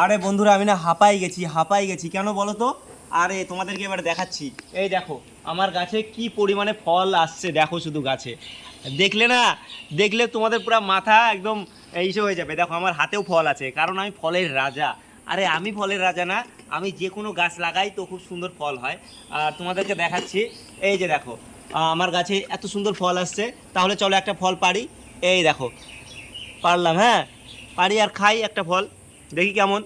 আরে বন্ধুরা আমি না হাঁপাই গেছি কেন বলো তো? আরে তোমাদেরকে এবার দেখাচ্ছি। এই দেখো আমার গাছে কি পরিমাণে ফল আসছে, দেখো শুধু গাছে দেখলে না, দেখলে তোমাদের পুরো মাথা একদম এইসব হয়ে যাবে। দেখো আমার হাতেও ফল আছে, কারণ আমি ফলের রাজা। আরে আমি ফলের রাজা না, আমি যে কোনো গাছ লাগাই তো খুব সুন্দর ফল হয়। আর তোমাদেরকে দেখাচ্ছি, এই যে দেখো আমার গাছে এত সুন্দর ফল আসছে। তাহলে চলো একটা ফল পারি। এই দেখো পারলাম, হ্যাঁ পারি, আর খাই একটা ফল, দেখি কেমন।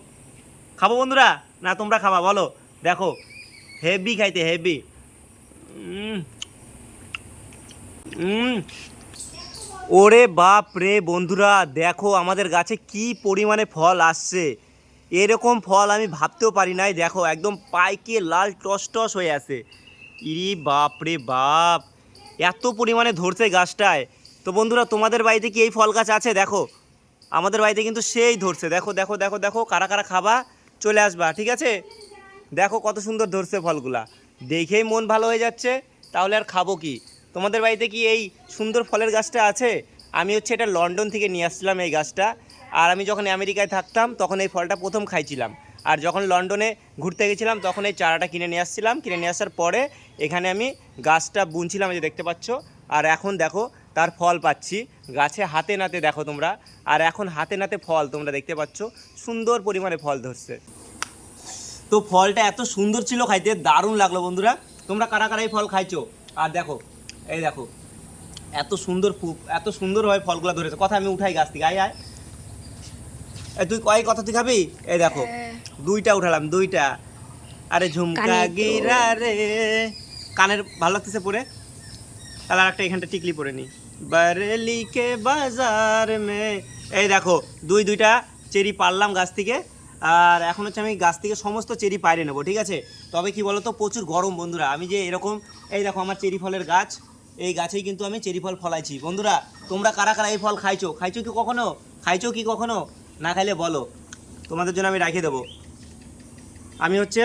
খাবো বন্ধুরা, না তোমরা খাবা বলো? দেখো হেভি খাইতে, হেভি। ওরে বাপ রে বন্ধুরা, দেখো আমাদের গাছে কি পরিমাণে ফল আসছে। এরকম ফল আমি ভাবতেও পারি নাই। দেখো একদম পাইকে লাল টস টস হয়ে আছে। ইরি বাপ রে বাপ, এত পরিমাণে ধরছে গাছটায়। তো বন্ধুরা তোমাদের বাড়িতে কি এই ফল গাছ আছে? দেখো আমাদের বাড়িতে কিন্তু সেই ধরছে। দেখো দেখো দেখো দেখো, কারা কারা খাবা চলে আসবা, ঠিক আছে? দেখো কত সুন্দর ধরছে ফলগুলা, দেখেই মন ভালো হয়ে যাচ্ছে। তাহলে আর খাবো কি? তোমাদের বাড়িতে কি এই সুন্দর ফলের গাছটা আছে? আমি হচ্ছে এটা লন্ডন থেকে নিয়ে আসছিলাম এই গাছটা। আর আমি যখন আমেরিকায় থাকতাম তখন এই ফলটা প্রথম খাইছিলাম। আর যখন লন্ডনে ঘুরতে গেছিলাম তখন এই চারাটা কিনে নিয়ে আসছিলাম। কিনে নিয়ে আসার পরে এখানে আমি গাছটা বুনছিলাম, এই যে দেখতে পাচ্ছ। আর এখন দেখো তার ফল পাচ্ছি গাছে হাতে নাতে, দেখো তোমরা। আর এখন হাতে নাতে ফল তোমরা দেখতে পাচ্ছ, সুন্দর পরিমাণে ফল ধরছে। তো ফলটা এত সুন্দর ছিল, খাইতে দারুণ লাগলো বন্ধুরা। তোমরা কারা কারা এই ফল খাইছো? আর দেখো এই দেখো এত সুন্দর হয় ফলগুলো ধরেছে। কথা আমি উঠাই গাছ থেকে, আয় আয়। এই তুই কয় কথা তুই খাবি? এই দেখো দুইটা উঠালাম, দুইটা। আরে ঝুমকা গিরা রে, কানের ভালো লাগতেছে পরে। তাহলে আর একটা এখানটা টিকলি পরে নি, বারেলি কে বাজার মে। এই দেখো দুইটা চেরি পারলাম গাছ থেকে। আর এখন হচ্ছে আমি গাছ থেকে সমস্ত চেরি পাইরে নেবো, ঠিক আছে? তবে কি বলো তো, প্রচুর গরম বন্ধুরা। আমি যে এরকম, এই দেখো আমার চেরি ফলের গাছ, এই গাছেই কিন্তু আমি চেরি ফল ফলাইছি বন্ধুরা। তোমরা কারা কারা এই ফল খাইছো? খাইছো কি কখনো? না খাইলে বলো, তোমাদের জন্য আমি রেখে দেবো। আমি হচ্ছে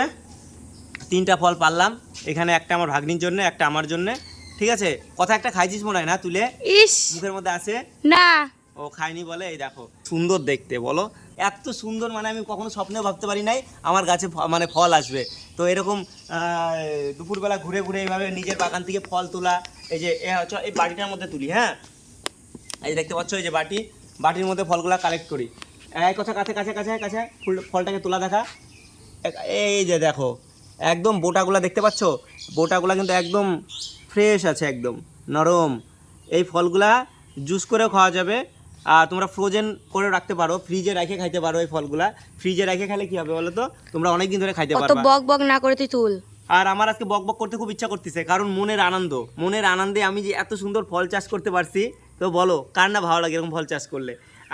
3টা ফল পারলাম, এখানে একটা আমার ভাগ্নির জন্য, একটা আমার জন্য, ঠিক আছে? কথা একটা খাইছিস মনে হয় না তুলে, ইস মুখের মধ্যে আছে না। ও খাইনি বলে। এই দেখো সুন্দর দেখতে, বলো এত সুন্দর, মানে আমি কখনো স্বপ্নেও ভাবতে পারি নাই আমার গাছে মানে ফল আসবে। তো এরকম দুপুরবেলা ঘুরে ঘুরে এইভাবে নিজের বাগান থেকে ফল তোলা। এই যে এই বাটিটার মধ্যে তুলি, হ্যাঁ এই যে দেখতে পাচ্ছ, এই যে বাটির মধ্যে ফলগুলা কালেক্ট করি। এই কথা কাছে কাছে কাছে কাছে ফলটাকে তোলা দেখা। এই যে দেখো একদম বোটাগুলা দেখতে পাচ্ছ, বোটাগুলা কিন্তু একদম ফ্রেশ আছে, একদম নরম। এই ফলগুলা জুস করেও খাওয়া যাবে। আর তোমরা ফ্রোজেন করে রাখতে পারো, ফ্রিজে রেখে খাইতে পারো। এই ফলগুলা ফ্রিজে রেখে খেলে কি হবে বলো তো, তোমরা অনেক দিন ধরে খাইতে অত পারবা। বক বক না করে তুই তুল। আর আমার আজকে বক বক করতে খুব ইচ্ছা করতেছে, কারণ মনের আনন্দে আমি যে এত সুন্দর ফল চাষ করতে পারছি। তো বলো কার না ভালো লাগে এরকম ফল চাষ করলে?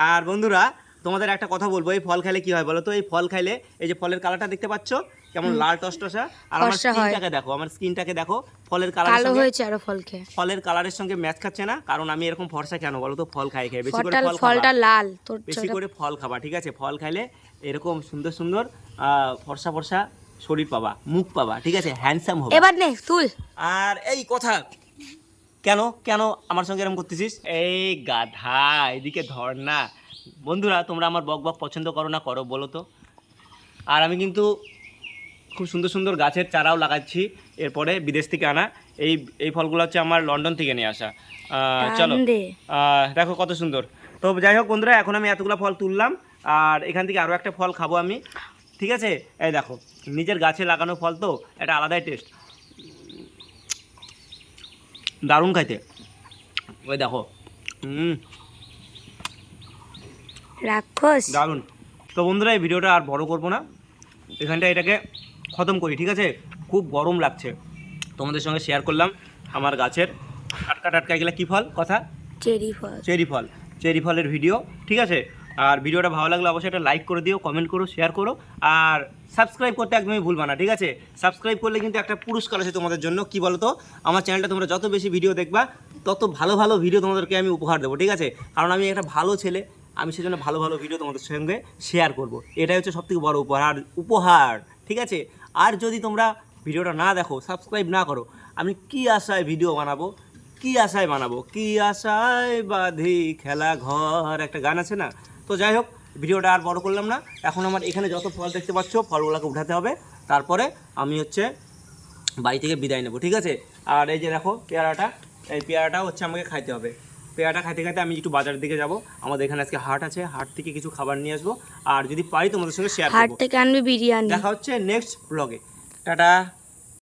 আর বন্ধুরা তোমাদের একটা কথা বলবো, এই ফল খাইলে কি হয় বলো তো? এই ফল খাইলে, এই যে ফলের কালারটা দেখতে পাচ্ছ কেমন লাল টসটসা। আর আমার স্কিনটাকে দেখো ফলের কালারের কালো সঙ্গে, হয়েছে আরো ফল খেয়ে। ফলের কালারের সঙ্গে ম্যাচ খাচ্ছে না? কারণ আমি এরকম ফর্সা কেন বলো তো? ফল খাই বেশি করে ফল ফলটা খাবা, লাল তোর বেশি করে ফল খাবা, ঠিক আছে? ফল খাইলে এরকম সুন্দর সুন্দর ফর্সা ফর্সা শরীর পাবা, মুখ পাবা, ঠিক আছে? হ্যান্ডসাম হবে। এবার নে তুল। আর এই কথা কেন কেন আমার সঙ্গে এরকম করতেছিস? এই গাধা এদিকে ধর না। বন্ধুরা তোমরা আমার বক বক পছন্দ করো না করো বলো তো? আর আমি কিন্তু খুব সুন্দর সুন্দর গাছের চারাও লাগাচ্ছি, এরপরে বিদেশ থেকে আনা। এই ফলগুলো হচ্ছে আমার লন্ডন থেকে নিয়ে আসা। চলো দেখো কত সুন্দর। তো যাই হোক বন্ধুরা, এখন আমি এতগুলো ফল তুললাম, আর এখান থেকে আরও একটা ফল খাবো আমি, ঠিক আছে? এই দেখো নিজের গাছে লাগানো ফল তো একটা আলাদাই টেস্ট, দারুণ খাইতে। ওই দেখো রাক্ষস দারুণ। তো বন্ধুরা এই ভিডিওটা আর বড় করবো না, এখানটা এটাকে খতম করি, ঠিক আছে? খুব গরম লাগছে, তোমাদের সঙ্গে শেয়ার করলাম আমার গাছের টাটকা টাটকা এগুলো কী ফল কথা? চেরি ফলের ভিডিও, ঠিক আছে? আর ভিডিওটা ভালো লাগলে অবশ্যই একটা লাইক করে দিও, কমেন্ট করো, শেয়ার করো। আর সাবস্ক্রাইব করতে একদমই ভুলবা না, ঠিক আছে? সাবস্ক্রাইব করলে কিন্তু একটা পুরস্কার আছে তোমাদের জন্য। কি বলো তো, আমার চ্যানেলটা তোমরা যত বেশি ভিডিও দেখবা তত ভালো ভালো ভিডিও তোমাদেরকে আমি উপহার দেবো, ঠিক আছে? কারণ আমি একটা ভালো ছেলে, আমি সেজন্য ভালো ভালো ভিডিও তোমাদের সঙ্গে শেয়ার করব। এটাই হচ্ছে সবথেকে বড় উপহার, ঠিক আছে? আর যদি তোমরা ভিডিওটা না দেখো, সাবস্ক্রাইব না করো, আমি কি আশায় ভিডিও বানাবো, কি আশায় বাধি খেলা ঘর, একটা গান আছে না? তো যাই হোক, ভিডিওটা আর বড় করলাম না। এখন আমার এখানে যত ফল দেখতে পাচ্ছ ফলগুলোকে উঠাতে হবে, তারপরে আমি হচ্ছে বাড়ি থেকে বিদায় নেবো, ঠিক আছে। আর এই যে দেখো পেয়ারাটা, এই পেয়ারাটা হচ্ছে আমাকে খাইতে হবে। পেয়ারাটা খাইতে খাইতে আমি একটু বাজারের দিকে যাব, আমাদের এখানে আজকে হাট আছে, হাট থেকে কিছু খাবার নিয়ে আসবো, আর যদি পারি তোমাদের সঙ্গে শেয়ার হাট করবো। থেকে আনবে বিরিয়ানি। দেখা হচ্ছে নেক্সট ব্লগে। টাটা।